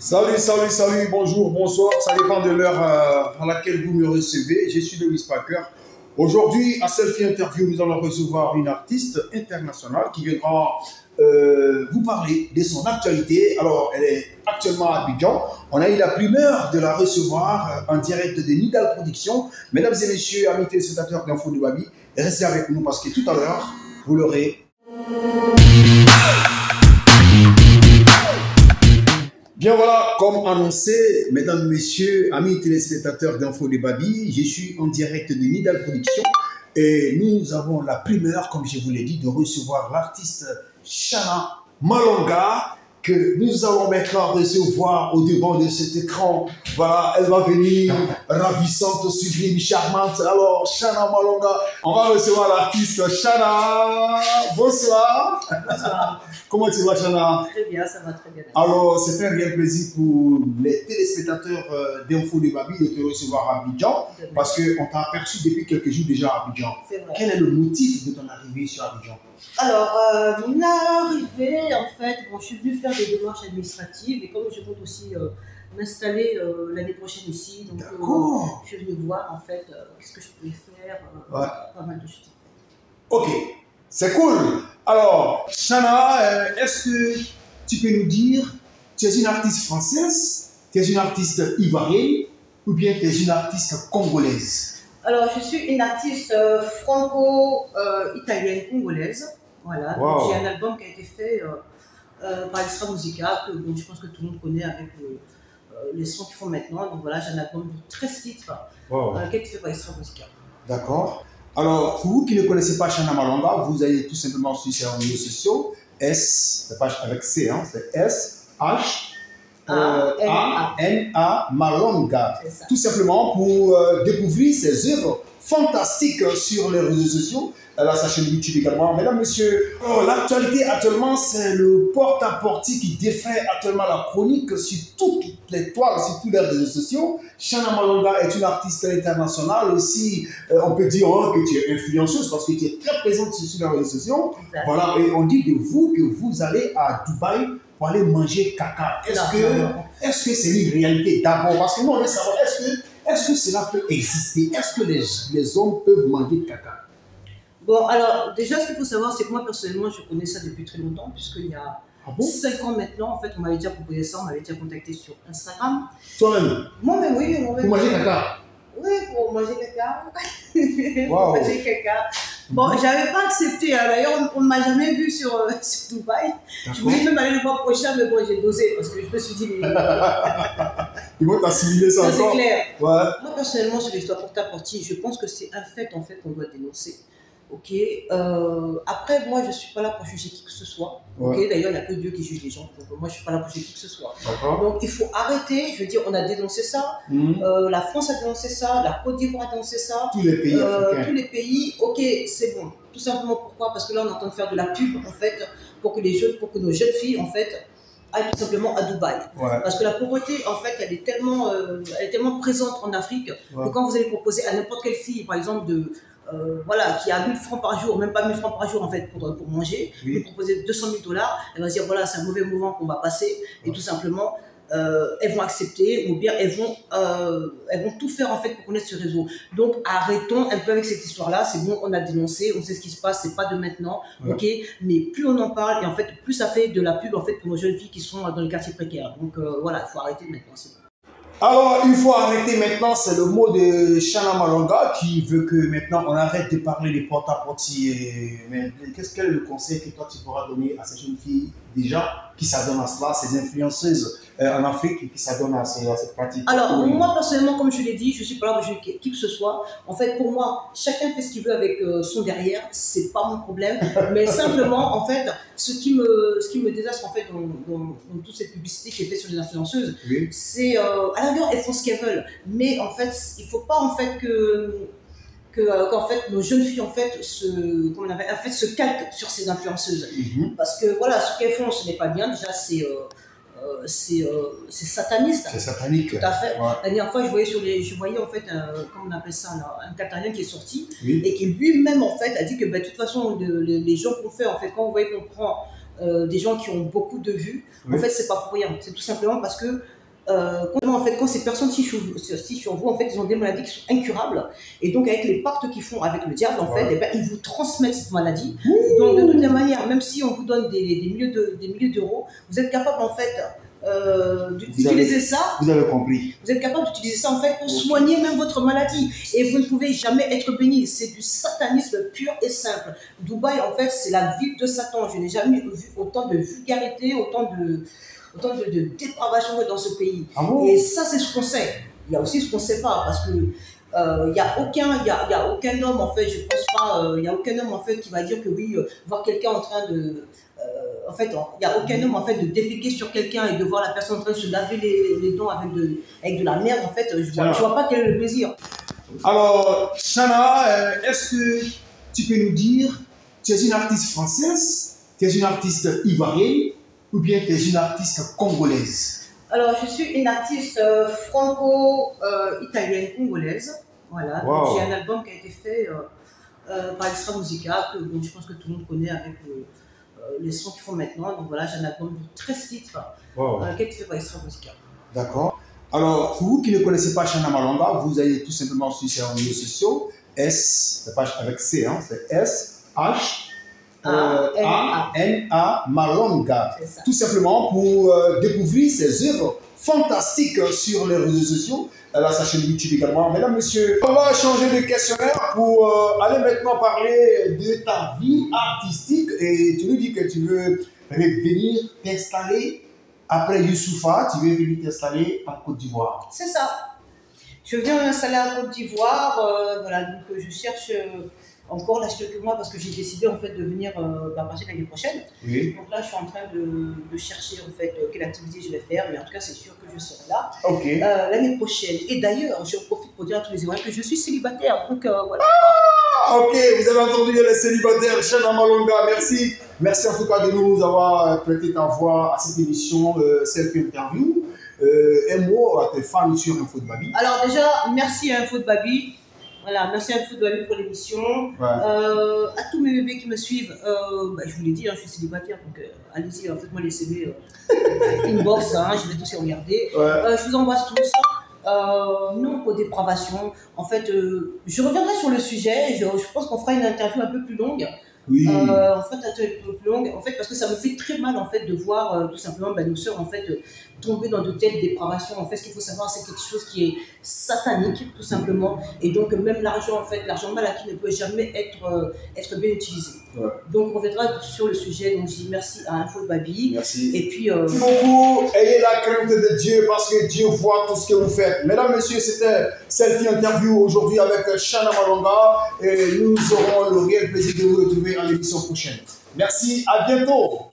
Salut, salut, salut, bonjour, bonsoir, ça dépend de l'heure à laquelle vous me recevez. Je suis Lewis Parker. Aujourd'hui, à Selfie Interview, nous allons recevoir une artiste internationale qui viendra vous parler de son actualité. Alors, elle est actuellement à Abidjan. On a eu la primeur de la recevoir en direct de Nidal Productions. Mesdames et messieurs, amis téléspectateurs d'Info de Babi, restez avec nous parce que tout à l'heure, vous l'aurez. Bien voilà, comme annoncé, mesdames, messieurs, amis téléspectateurs d'Info de Babi, je suis en direct de Nidal Productions et nous avons la primeur, comme je vous l'ai dit, de recevoir l'artiste Shana Malonga que nous allons maintenant recevoir au devant de cet écran. Voilà, elle va venir ravissante, sublime, charmante. Alors, Shana Malonga, on va recevoir l'artiste Shana. Bonsoir. Bonsoir. Comment tu vas, Shana? Très bien, ça va très bien. Alors, c'est un réel plaisir pour les téléspectateurs d'Info de Babi de te recevoir à Abidjan, parce qu'on t'a aperçu depuis quelques jours déjà à Abidjan. C'est vrai. Quel est le motif de ton arrivée sur Abidjan? Alors, mon arrivée, en fait, bon, je suis venue faire des démarches administratives et comme je compte aussi m'installer l'année prochaine ici, donc je suis venue voir en fait qu'est-ce que je pouvais faire, pas mal de choses. Ok, c'est cool. Alors, Shana, est-ce que tu peux nous dire, tu es une artiste française, tu es une artiste ivoirienne ou bien tu es une artiste congolaise? Alors, je suis une artiste franco-italienne congolaise. Voilà, Wow. j'ai un album qui a été fait par Extra Musica, que bon, je pense que tout le monde connaît avec les sons qu'ils font maintenant. Donc voilà, j'ai un album de 13 titres Wow. qui a été fait par Extra Musica. D'accord. Alors, pour vous qui ne connaissez pas Shana Malonga, vous allez tout simplement sur ses réseaux sociaux. C'est pas avec C, hein, c'est S-H-A-N-A Malonga. Tout simplement pour découvrir ses œuvres fantastiques sur les réseaux sociaux. Elle a sa chaîne YouTube également. Mesdames, messieurs, l'actualité actuellement, c'est le porte-à-porte qui défait actuellement la chronique sur toutes les toiles, sur tous les réseaux sociaux. Shana Malonga est une artiste internationale aussi. On peut dire que tu es influenceuse parce que tu es très présente sur les réseaux sociaux. Exactement. Voilà, et on dit de vous que vous allez à Dubaï pour aller manger caca. Est-ce que c'est une réalité d'abord? Parce que nous, on veut savoir, est-ce que cela peut exister? Est-ce que les hommes peuvent manger caca? Bon, alors, déjà, ce qu'il faut savoir, c'est que moi, personnellement, je connais ça depuis très longtemps, puisqu'il y a 5 ans maintenant, en fait, on m'avait déjà proposé ça, on m'avait déjà contacté sur Instagram. Toi-même? Moi-même, oui. Pour manger caca? Oui, pour manger caca. Wow. Pour manger caca. Bon, j'avais pas accepté, hein. D'ailleurs, on ne m'a jamais vu sur Dubaï. Je voulais même aller le mois prochain, mais bon, j'ai dosé, parce que je me suis dit... Ils vont t'assimiler ça encore. C'est clair. Ouais. Moi, personnellement, sur l'histoire porte-à-porte, je pense que c'est un fait, en fait, qu'on doit dénoncer. Ok. Après, moi, je ne suis pas là pour juger qui que ce soit. Ouais. Ok. D'ailleurs, il n'y a que Dieu qui juge les gens. Donc, moi, je ne suis pas là pour juger qui que ce soit. D'accord. Donc, il faut arrêter. Je veux dire, on a dénoncé ça. La France a dénoncé ça. La Côte d'Ivoire a dénoncé ça. Tous les pays africains. Tous les pays. Ok, c'est bon. Tout simplement pourquoi? Parce que là, on est en train de faire de la pub, en fait, pour que nos jeunes filles, en fait, aillent tout simplement à Dubaï. Ouais. Parce que la pauvreté, en fait, elle est tellement présente en Afrique que quand vous allez proposer à n'importe quelle fille, par exemple, voilà, qui a 1000 francs par jour, même pas 1000 francs par jour en fait pour manger, lui proposer 200 000 $, elle va se dire voilà, c'est un mauvais mouvement qu'on va passer et tout simplement elles vont accepter ou bien elles vont tout faire en fait pour connaître ce réseau. Donc arrêtons un peu avec cette histoire-là, c'est bon, on a dénoncé, on sait ce qui se passe, c'est pas de maintenant, ok, mais plus on en parle et en fait plus ça fait de la pub en fait pour nos jeunes filles qui sont dans les quartiers précaires. Donc voilà, il faut arrêter maintenant, c'est bon. Alors, il faut arrêter maintenant, c'est le mot de Shana Malonga qui veut que maintenant on arrête de parler des porte-à-porte. Mais quel est le conseil que toi tu pourras donner à ces jeunes filles déjà qui s'adonnent à cela, ces influenceuses en Afrique qui s'adonnent à cette pratique? Alors, moi personnellement, comme je l'ai dit, je ne suis pas là pour juger qui que ce soit. En fait, pour moi, chacun fait ce qu'il veut avec son derrière, c'est pas mon problème. Mais simplement, en fait, ce qui me désastre en fait dans toute cette publicité qui est faite sur les influenceuses, c'est à la rigueur, elles font ce qu'elles veulent. Mais en fait, il ne faut pas en fait qu'en fait nos jeunes filles en fait se calquent sur ces influenceuses. Parce que voilà, ce qu'elles font, ce n'est pas bien. Déjà, c'est sataniste. C'est satanique. Tout à fait. Ouais. La dernière fois, je voyais en fait, comment on appelle ça, un Catalan qui est sorti et qui lui-même en fait a dit que de toute façon les gens qu'on fait en fait quand vous voyez qu'on prend des gens qui ont beaucoup de vues, en fait, c'est pas pour rien. C'est tout simplement parce que quand ces personnes si sur vous, en fait, ils ont des maladies qui sont incurables. Et donc, avec les pactes qu'ils font avec le diable, en fait, eh ben, ils vous transmettent cette maladie. Donc, de toutes les manières, même si on vous donne des milliers d'euros, vous êtes capable, en fait, d'utiliser ça. Vous avez compris. Vous êtes capable d'utiliser ça, en fait, pour soigner même votre maladie. Et vous ne pouvez jamais être béni. C'est du satanisme pur et simple. Dubaï, en fait, c'est la ville de Satan. Je n'ai jamais vu autant de vulgarité, autant de dépravation dans ce pays. Ah bon? Et ça, c'est ce qu'on sait. Il y a aussi ce qu'on ne sait pas, parce que il n'y a aucun homme, en fait, je pense pas, il n'y a aucun homme, en fait, qui va dire que oui, voir quelqu'un en train de... en fait, il n'y a aucun homme, en fait, de déféquer sur quelqu'un et de voir la personne en train de se laver les dents avec de la merde, en fait, je ne vois pas quel est le plaisir. Alors, Chana, est-ce que tu peux nous dire, tu es une artiste française, tu es une artiste ivoirienne, ou bien tu es une artiste congolaise? Alors, je suis une artiste franco-italienne congolaise. Voilà. Wow. J'ai un album qui a été fait par Extra Musica, que je pense que tout le monde connaît avec les sons qu'ils font maintenant. Donc voilà, j'ai un album de 13 titres qui a été fait par Extra Musica. D'accord. Alors, pour vous qui ne connaissez pas Chana Malonga, vous allez tout simplement sur ses réseaux sociaux. C'est pas avec C, hein, c'est S-H-A-N-A Malonga. Tout simplement pour découvrir ses œuvres fantastiques sur les réseaux sociaux. Elle a sa chaîne YouTube également. Mesdames, messieurs, on va changer de questionnaire pour aller maintenant parler de ta vie artistique. Et tu nous dis que tu veux venir t'installer après Youssoufa, tu veux venir t'installer en Côte d'Ivoire. C'est ça. Je viens m'installer en Côte d'Ivoire. Voilà, donc je cherche encore là quelques mois parce que j'ai décidé en fait de venir à partir de l'année prochaine. Oui. Donc là, je suis en train de chercher en fait quelle activité je vais faire, mais en tout cas, c'est sûr que je serai là l'année prochaine. Et d'ailleurs, je profite pour dire à tous les Ivoiriens que je suis célibataire. Donc voilà. Ah, ok, vous avez entendu les célibataires, Chana Malonga, merci. Merci en tout cas de nous avoir prêté ta voix à cette émission Selfie Interview. Un mot à tes fans sur Info de Babi. Alors déjà, merci à Info de Babi. Voilà, merci à Info de Babi pour l'émission. À tous mes bébés qui me suivent, je vous l'ai dit, hein, je suis célibataire, donc allez-y, faites-moi les CV inbox, hein, je vais tous les regarder. Je vous embrasse tous. Non pour dépravation. En fait, je reviendrai sur le sujet. Je pense qu'on fera une interview un peu plus longue. Oui. En fait, un peu plus longue. En fait, parce que ça me fait très mal en fait de voir tout simplement nos sœurs en fait tomber dans de telles dépravations. En fait, ce qu'il faut savoir, c'est quelque chose qui est satanique, tout simplement. Et donc même l'argent, en fait, l'argent mal acquis ne peut jamais être bien utilisé. Donc on reviendra sur le sujet. Donc je dis merci à Info de Babi. Merci. Et puis merci beaucoup. Ayez la crainte de Dieu parce que Dieu voit tout ce que vous faites. Mesdames, messieurs, c'était Selfie Interview aujourd'hui avec Chana Malonga et nous aurons le réel plaisir de vous retrouver à l'émission prochaine. Merci, à bientôt.